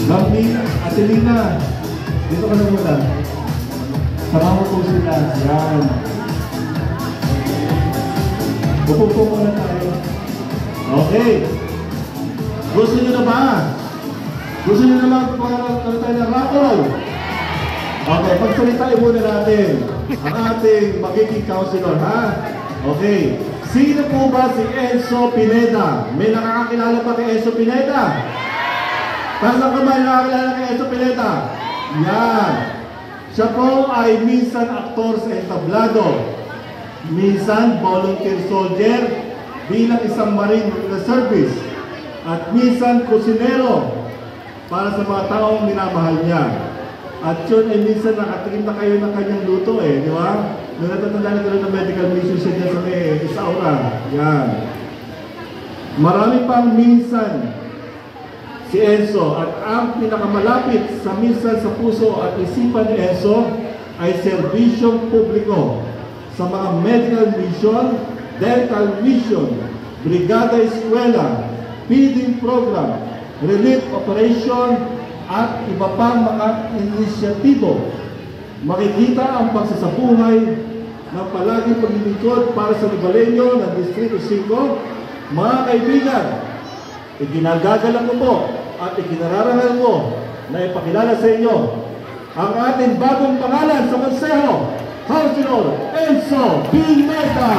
Mami, Atelina, dito ka na muna. Sama mo po sila. Yan. Upo po muna tayo. Okay. Gusto nyo na ba? Gusto nyo na magpapalala tayo ng rock'n'roll? Okay, pagsalitain muna natin ang ating magiging counselor, ha? Okay. Sino po ba si Enzo Pineda? May nakakakilala pa kay Enzo Pineda? Taas ang kamay, nakakilala kay Enzo Pineda? Yan. Siya po ay minsan aktor sa entablado, minsan volunteer soldier bilang isang marine na service, at minsan kusinero para sa mga taong minamahal niya. At yun ay minsan nakatingin na kayo ng kanyang luto di ba? Nung natatandaan natin ng medical mission siya dyan sa may Isaura. Yan. Marami pang minsan si Enzo, at ang pinakamalapit sa minsan sa puso at isipan ni Enzo ay serbisyong publiko sa mga medical mission, dental mission, brigada eskwela, feeding program, relief operation, at iba pang mga inisyatibo. Makikita ang pagsasabuhay ng palaging paglilingkod para sa Nubalenyo ng Distrito 5. Mga kaibigan, iginagagalak ko po at ikinararangal ko na ipakilala sa inyo ang ating bagong pangalan sa Konseho, Councilor Enzo Pineda.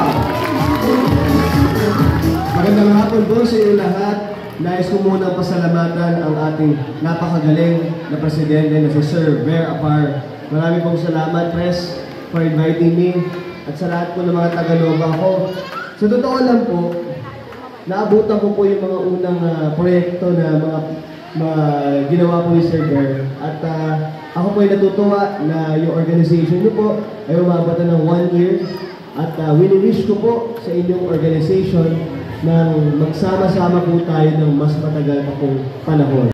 Magandang hapon po sa inyo lahat. Nais ko munang pasalamatan ang ating napakagaling na presidente na si Sir Ver Apar. Maraming pong salamat, Pres, for inviting me, at sa lahat po ng mga taga-Nova ko. Sa totoo lang po, naabutan ko po yung mga unang proyekto na mga ginawa po ni Sir Ver. At ako po ay natutuwa na yung organization niyo po ay umabot na ng 1 year. At wini-wish ko po sa inyong organization nang magsama-sama po tayo ng mas matagal pa pong panahon.